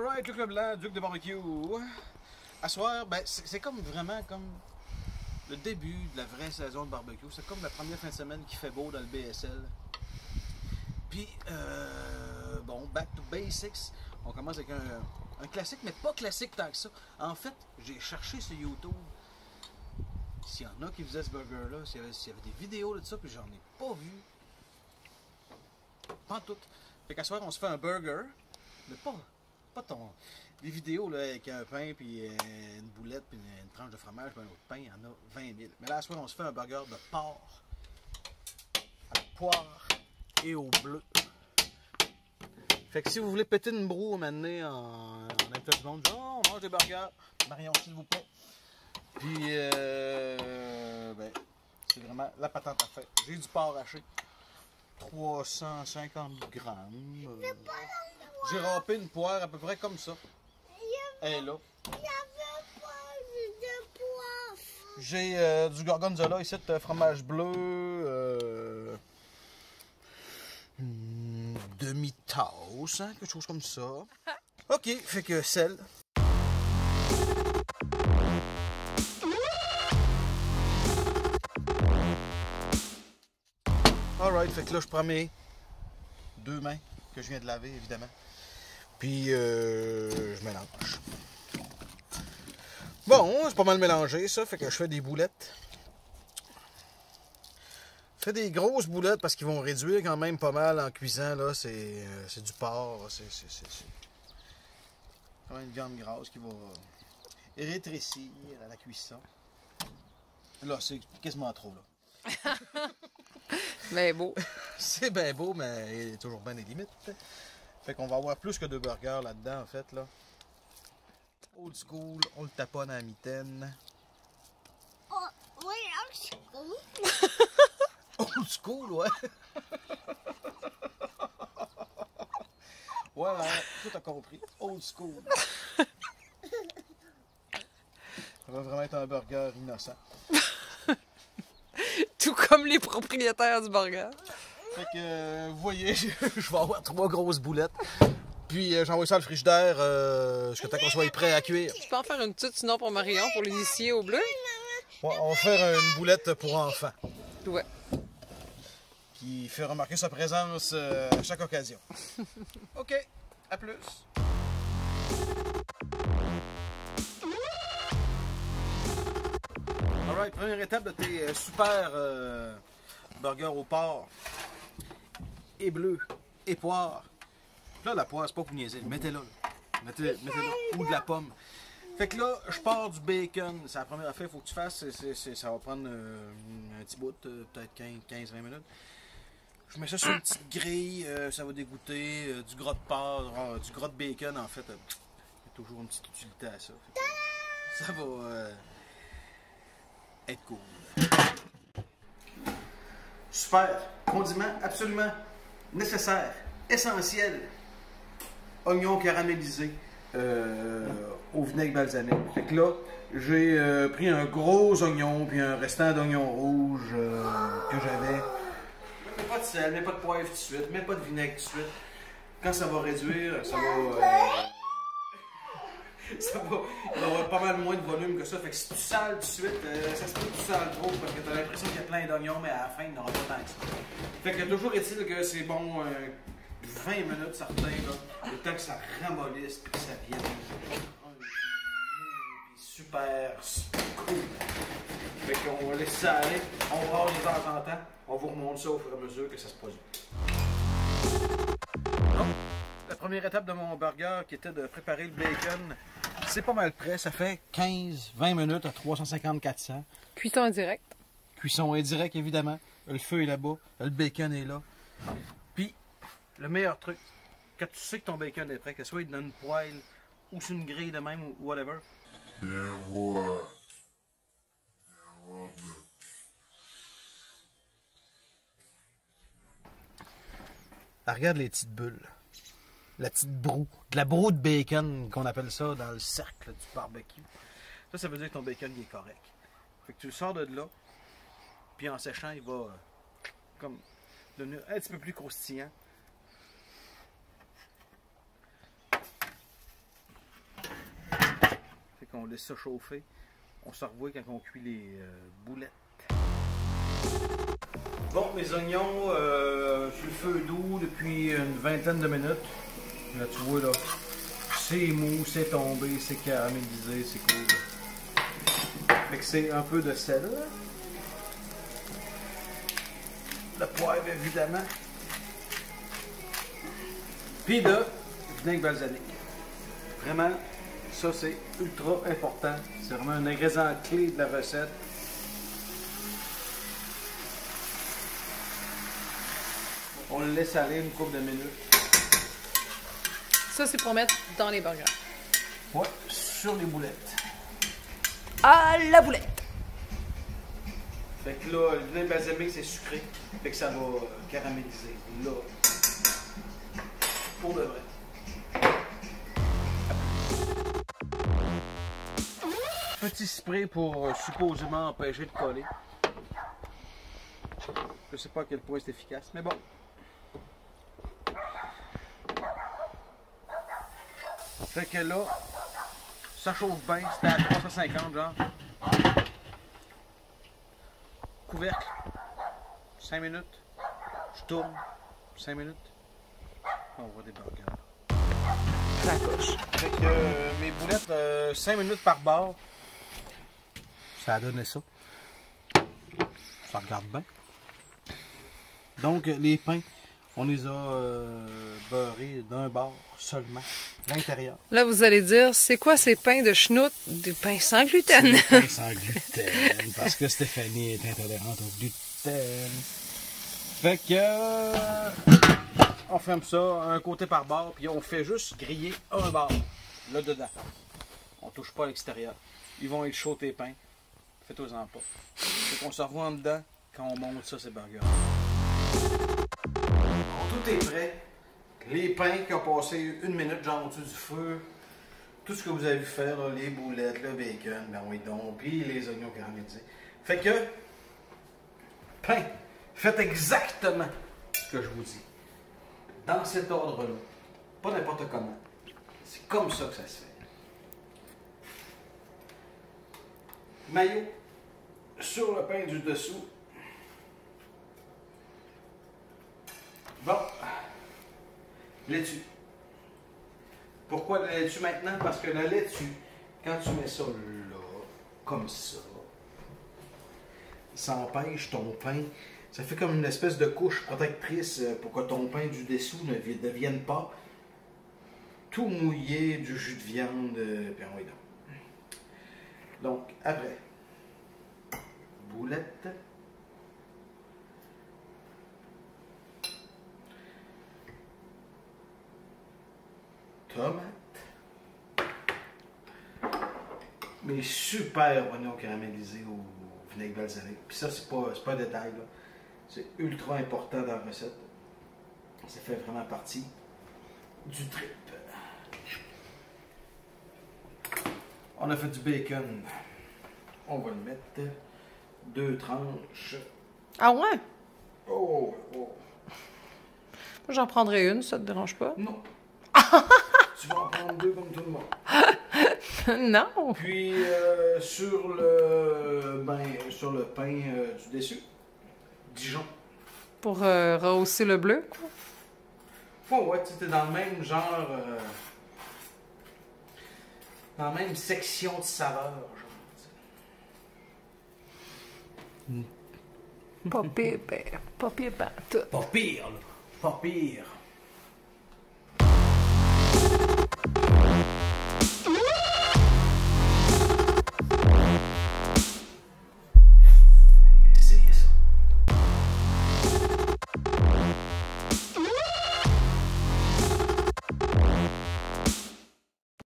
Alright, Luc Leblanc, Duc de Barbecue. À soir, ben, c'est comme vraiment comme le début de la vraie saison de barbecue. C'est comme la première fin de semaine qui fait beau dans le BSL. Puis, bon, back to basics. On commence avec un classique, mais pas classique tant que ça. En fait, j'ai cherché sur YouTube s'il y en a qui faisaient ce burger-là, s'il y avait des vidéos de ça, puis j'en ai pas vu. Pas tout. Fait qu'à soir, on se fait un burger, mais pas des vidéos là, avec un pain, puis une boulette, puis une tranche de fromage, puis un autre pain, il y en a 20 000. Mais là, à soir, on se fait un burger de porc, à la poire et au bleu. Fait que si vous voulez péter une broue, m'amener en même temps du monde, genre, on mange des burgers. Marion, s'il vous plaît. Puis, ben, c'est vraiment la patente à faire. J'ai du porc haché. 350 grammes. J'ai râpé une poire à peu près comme ça. Elle est là. J'ai du gorgonzola ici, fromage bleu, demi-tasse, hein, quelque chose comme ça. Ok, fait que sel. Alright, fait que là je prends mes 2 mains que je viens de laver évidemment. Puis je mélange. Bon, c'est pas mal mélangé ça, fait que je fais des boulettes. Je fais des grosses boulettes parce qu'ils vont réduire quand même pas mal en cuisant là. C'est du porc, c'est quand même une viande grasse qui va rétrécir à la cuisson. Là, c'est quasiment trop là. Mais beau. C'est bien beau, mais il y a toujours bien des limites. Fait qu'on va avoir plus que 2 burgers là-dedans, en fait, là. Old school, on le taponne à la mitaine. Oh, oui, old school. Old school, ouais. Ouais, tout a compris. Old school. Ça va vraiment être un burger innocent. Tout comme les propriétaires du burger. Fait que, vous voyez, je vais avoir 3 grosses boulettes. Puis j'envoie ça au frigidaire jusqu'à temps qu'on soit prêt à cuire. Tu peux en faire une petite sinon pour Marion, pour l'initier au bleu? Ouais, on va faire une boulette pour enfants. Ouais. Qui fait remarquer sa présence à chaque occasion. OK, à plus. Alright, première étape de tes super burgers au porc et bleu et poire. Là, la poire, c'est pas pour niaiser. Mettez-la. Mettez-la. Ou de la pomme. Fait que là, je pars du bacon. C'est la première affaire qu'il faut que tu fasses. Ça va prendre un petit bout, peut-être 15-20 minutes. Je mets ça sur une petite grille. Ça va dégoûter du gras de porc, du gras de bacon. En fait, il y a toujours une petite utilité à ça. Ça va être cool. Super. Condiment absolument nécessaire. Essentiel. Oignon caramélisé au vinaigre balsamique. Fait que là, j'ai pris un gros oignon puis un restant d'oignon rouge que j'avais. Mets pas de sel, mets pas de poivre tout de suite, mets pas de vinaigre tout de suite. Quand ça va réduire, ça va il va avoir pas mal moins de volume que ça. Fait que si tu sales tout de suite, ça se peut que tu sales trop parce que tu as l'impression qu'il y a plein d'oignons, mais à la fin, il n'y en aura pas tant que ça. Fait que toujours est-il que c'est bon 20 minutes certains, là, le temps que ça ramollisse et que ça vienne super cool. Fait qu'on va laisser ça aller, on brasse de temps en temps, on vous remonte ça au fur et à mesure que ça se produit. Donc, la première étape de mon burger qui était de préparer le bacon, c'est pas mal prêt, ça fait 15-20 minutes à 350-400. Cuisson indirect. Cuisson indirecte évidemment, le feu est là-bas, le bacon est là. Puis, le meilleur truc, quand tu sais que ton bacon est prêt, que ce soit dans une poêle ou sur une grille de même ou whatever. Regarde les petites bulles. La petite broue. De la broue de bacon qu'on appelle ça dans le cercle du barbecue. Ça veut dire que ton bacon il est correct. Fait que tu le sors de là, puis en séchant, il va comme devenir un petit peu plus croustillant. on laisse ça chauffer. On se revoit quand on cuit les boulettes. Bon, mes oignons, sur le feu doux depuis une vingtaine de minutes. Là, tu vois, là, c'est mou, c'est tombé, c'est caramélisé, c'est cool. Fait que c'est un peu de sel. Le poivre, évidemment. Puis de vinaigre balsamique. Vraiment, ça c'est ultra important. C'est vraiment un ingrédient clé de la recette. On le laisse aller une couple de minutes. Ça, c'est pour mettre dans les burgers. Ouais, sur les boulettes. À la boulette! Fait que là, le vinaigre balsamique c'est sucré. Fait que ça va caraméliser. Là, pour de vrai. Petit spray pour supposément empêcher de coller. Je sais pas à quel point c'est efficace, mais bon. Fait que là, ça chauffe bien, c'était à 350 genre. Couvercle, 5 minutes. Je tourne, 5 minutes. On voit des burgers. La coche. Fait que mes boulettes, 5 minutes par bord. Ça a donné ça. Ça regarde bien. Donc, les pains, on les a beurrés d'un bord seulement, l'intérieur. Là, vous allez dire, c'est quoi ces pains de schnout? Des pains sans gluten. Des pains sans gluten, parce que Stéphanie est intolérante au gluten. Fait que on ferme ça, un côté par bord, puis on fait juste griller un bord, là dedans. On touche pas à l'extérieur. Ils vont être chauds tes pains. Faites-en pas. Fait qu'on se revoit en dedans quand on monte ça, ces burgers. Tout est prêt. Les pains qui ont passé une minute genre au-dessus du feu. Tout ce que vous avez vu faire, là, les boulettes, le bacon, ben oui donc, puis les oignons caramélisés. Fait que, pain, faites exactement ce que je vous dis. Dans cet ordre-là. Pas n'importe comment. C'est comme ça que ça se fait. Maillot sur le pain du dessous. Bon. Laitue. Pourquoi la laitue maintenant? Parce que la laitue, quand tu mets ça là, comme ça empêche ton pain. Ça fait comme une espèce de couche protectrice pour que ton pain du dessous ne devienne pas tout mouillé du jus de viande. Puis oui, donc, après, boulette. Tomate. Mes super oignons caramélisés au vinaigre balsamique. Puis ça, c'est pas un détail, là. C'est ultra important dans la recette. Ça fait vraiment partie du trip. On a fait du bacon. On va le mettre 2 tranches. Ah ouais? Oh, oh. Moi, j'en prendrai une, ça te dérange pas? Non. Tu vas en prendre 2 comme tout le monde. Non! Puis sur le pain du dessus, Dijon. Pour rehausser le bleu, quoi? Oh ouais, tu es dans le même genre, dans la même section de saveur, genre. Pas pire, ben, pas pire, ben, tout. Pas pire, là. Pas pire.